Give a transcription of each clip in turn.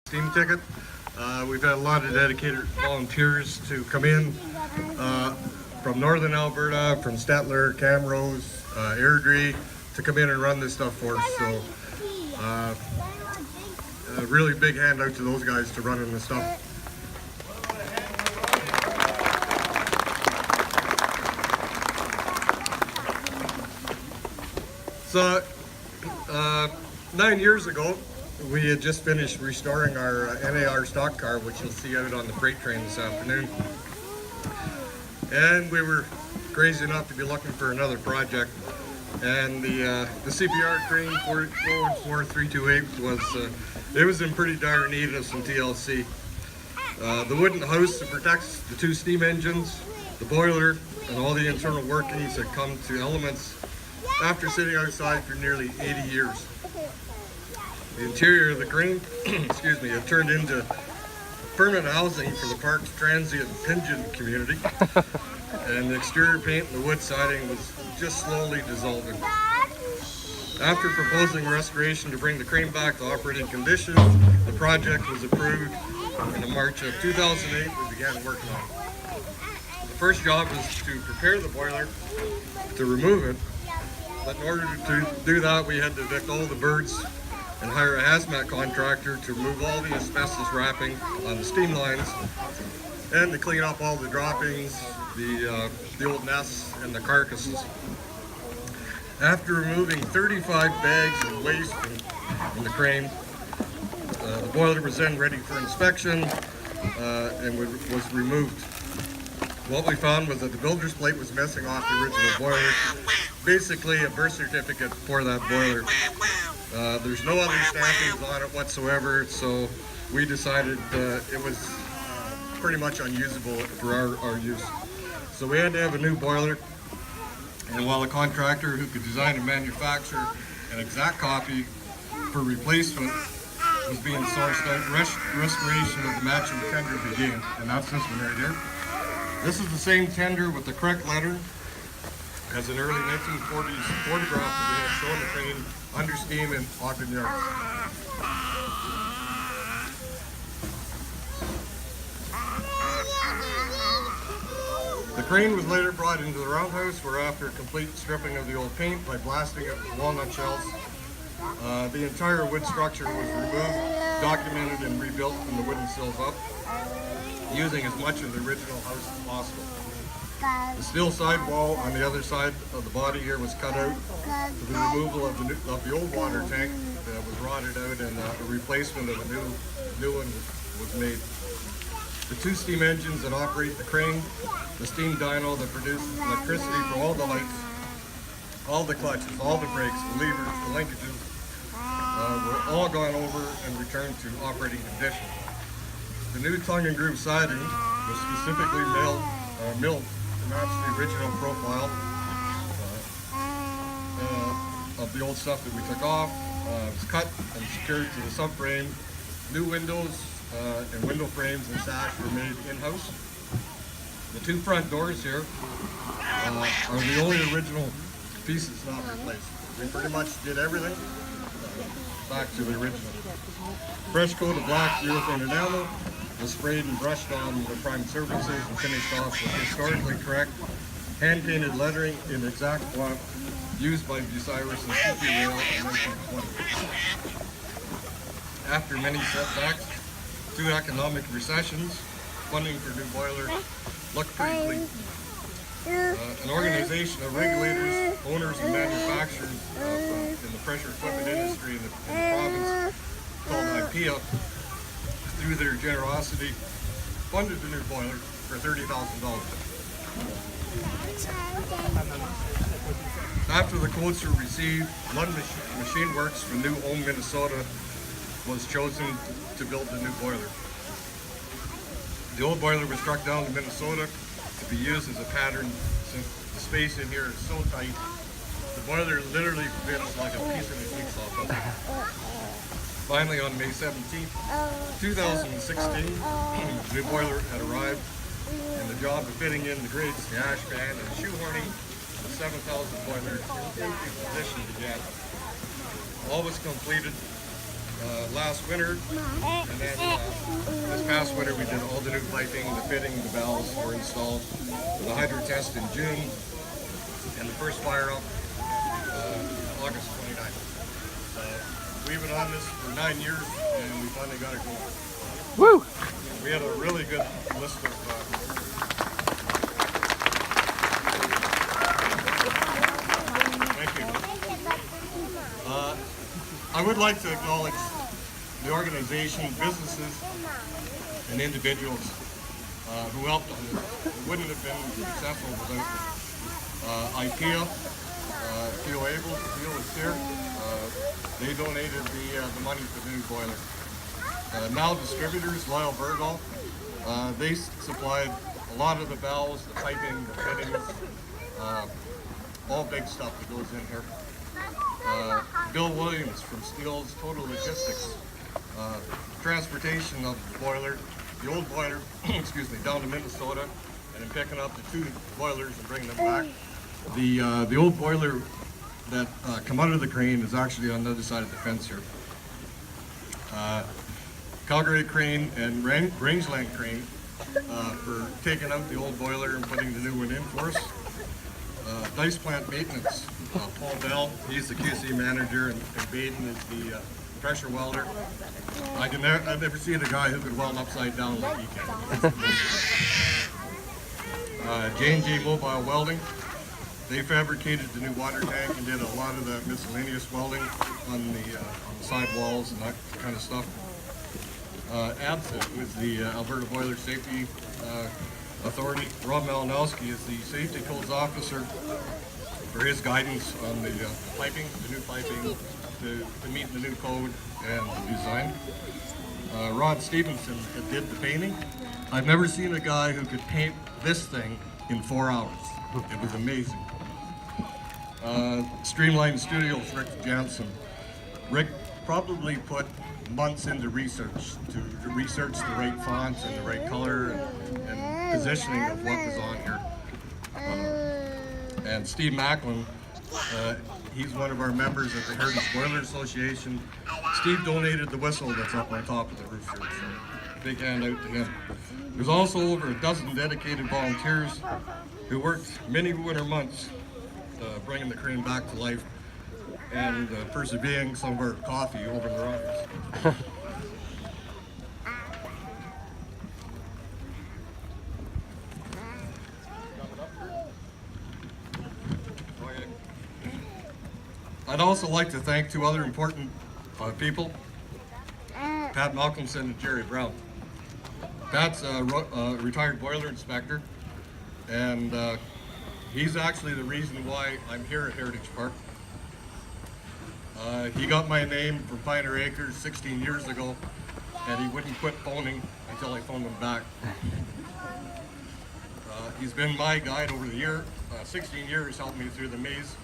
steam ticket. We've had a lot of dedicated volunteers to come in from northern Alberta, from Stettler, Camrose, Airdrie, to come in and run this stuff for us. So a really big hand out to those guys to running this stuff. So 9 years ago, we had just finished restoring our NAR stock car, which you'll see out on the freight train this afternoon. And we were crazy enough to be looking for another project. And the CPR crane 44328 was in pretty dire need of some TLC. The wooden house that protects the 2 steam engines, the boiler, and all the internal workings had come to elements after sitting outside for nearly 80 years. The interior of the crane, excuse me, had turned into permanent housing for the park's transient pigeon community, and the exterior paint and the wood siding was just slowly dissolving. After proposing restoration to bring the crane back to operating condition, the project was approved, and in March of 2008 we began working on it. The first job was to prepare the boiler, to remove it, but in order to do that we had to evict all the birds and hire a hazmat contractor to remove all the asbestos wrapping on the steam lines and to clean up all the droppings, the old nests and the carcasses. After removing 35 bags of waste in the crane, the boiler was then ready for inspection and was removed. What we found was that the builder's plate was missing off the original boiler, basically a birth certificate for that boiler. There's no other stampings on it whatsoever, so we decided it was pretty much unusable for our use. So we had to have a new boiler, and while a contractor who could design and manufacture an exact copy for replacement was being sourced out, restoration of the matching tender began, and that's this one right here. This is the same tender with the correct letter as an early 1940s photograph that we had showing the crane under steam in Ogden Yards. The crane was later brought into the roundhouse, where after a complete stripping of the old paint by blasting it with walnut shells, the entire wood structure was removed, documented, and rebuilt from the wooden sills up, using as much of the original house as possible. The steel side wall on the other side of the body here was cut out for the removal of the old water tank that was rotted out, and a replacement of a new one was made. The 2 steam engines that operate the crane, the steam dyno that produces electricity for all the lights, all the clutches, all the brakes, the levers, the linkages, were all gone over and returned to operating condition. The new tongue and groove siding was specifically milled to match the original profile of the old stuff that we took off. It was cut and secured to the subframe. New windows and window frames and sash were made in-house. The 2 front doors here are the only original pieces not replaced. We pretty much did everything back to the original. Fresh coat of black urethane enamel was sprayed and brushed on the prime surfaces and finished off with historically correct hand-painted lettering in exact font used by Bucyrus and CP Rail in 1920. After many setbacks, 2 economic recessions, funding for new boiler looked pretty bleak. An organization of regulators, owners, and manufacturers in the pressure equipment industry in the province called IPEA, through their generosity, funded the new boiler for $30,000. After the quotes were received, Lund Machine Works from New Ulm, Minnesota was chosen to build the new boiler. The old boiler was struck down to Minnesota to be used as a pattern, since the space in here is so tight. The boiler literally fits like a piece of a jigsaw puzzle. Finally, on May 17th, 2016, the new boiler had arrived, and the job of fitting in the grates, the ash pan, and shoehorning the 7,000 boiler into position began. All was completed last winter, and then this past winter we did all the new piping, the fitting, the valves were installed, the hydro test in June, and the first fire up August 29th. We've been on this for 9 years, and we finally got it going. Woo! We had a really good list of thank you. I would like to acknowledge the organization, businesses, and individuals who helped on this. It wouldn't have been successful without IKEA. If you're able to deal with here, they donated the money for the new boiler. Now distributors, Alberta, they supplied a lot of the valves, the piping, the fittings, all big stuff that goes in here. Bill Williams from Steel's Total Logistics, transportation of the boiler, the old boiler, excuse me, down to Minnesota, and then picking up the 2 boilers and bringing them back. The old boiler that come out of the crane is actually on the other side of the fence here. Calgary Crane and Rangeland Crane for taking out the old boiler and putting the new one in for us. Dice plant maintenance, Paul Bell, he's the QC manager, and Baden is the pressure welder. I've never seen a guy who could weld upside down like he can. J&J Mobile Welding, they fabricated the new water tank and did a lot of the miscellaneous welding on the side walls and that kind of stuff. ABSA was the Alberta Boiler Safety Authority. Rob Malinowski is the Safety Codes Officer for his guidance on the piping, the new piping to meet the new code and the design. Rod Stevenson did the painting. I've never seen a guy who could paint this thing in 4 hours. It was amazing. Streamline Studios, Rick Jansen. Rick probably put months into research to research the right fonts and the right color and positioning of what was on here. And Steve Macklin, he's one of our members of the Heritage Boiler Association. Steve donated the whistle that's up on top of the roof here, so big hand out to him. There's also over a dozen dedicated volunteers who worked many winter months bringing the crane back to life and persevering some of our coffee over the rockers. I'd also like to thank 2 other important people, Pat Malcolmson and Jerry Brown. Pat's a retired boiler inspector, and he's actually the reason why I'm here at Heritage Park. He got my name from Pioneer Acres 16 years ago, and he wouldn't quit phoning until I phoned him back. He's been my guide over the year. 16 years helped me through the maze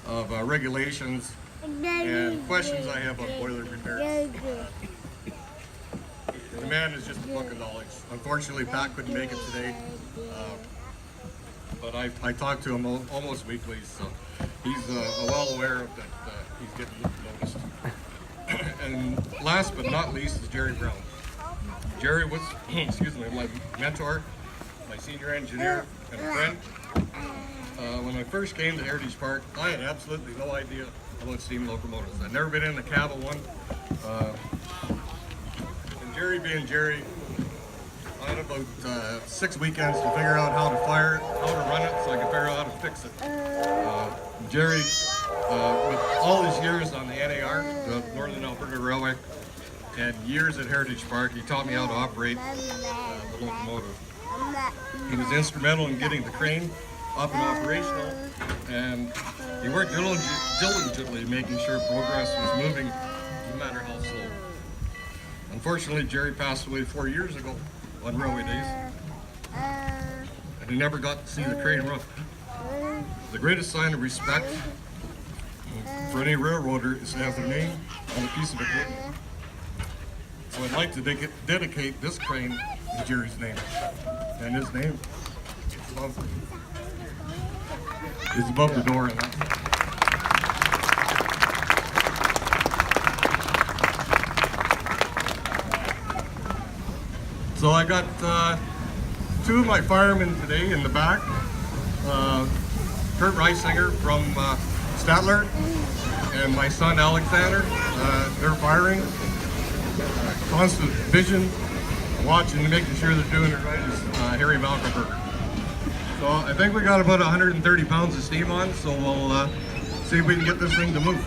of regulations and questions I have on boiler repairs. The man is just a book of knowledge. Unfortunately, Pat couldn't make it today, but I talk to him almost weekly, so he's well aware of that he's getting noticed. And last but not least is Jerry Brown. Jerry was, excuse me, my mentor, my senior engineer, and a friend. When I first came to Heritage Park, I had absolutely no idea about steam locomotives. I'd never been in a cab of one. And Jerry being Jerry, I had about 6 weekends to figure out how to fire it, how to run it, so I could figure out how to fix it. Jerry, with all his years on the NAR, the Northern Alberta Railway, and years at Heritage Park, he taught me how to operate the locomotive. He was instrumental in getting the crane up and operational, and he worked diligently making sure progress was moving, no matter how slow. Unfortunately, Jerry passed away 4 years ago on railway days, and he never got to see the crane run. The greatest sign of respect for any railroader is to have their name on a piece of equipment. So I'd like to dedicate this crane to Jerry's name, and his name is above the door. And So I got two of my firemen today in the back. Kurt Reisinger from Statler and my son Alexander. They're firing. Constant vision, watching and making sure they're doing it right is Harry Malcolmberger. So I think we got about 130 pounds of steam on, so we'll see if we can get this thing to move.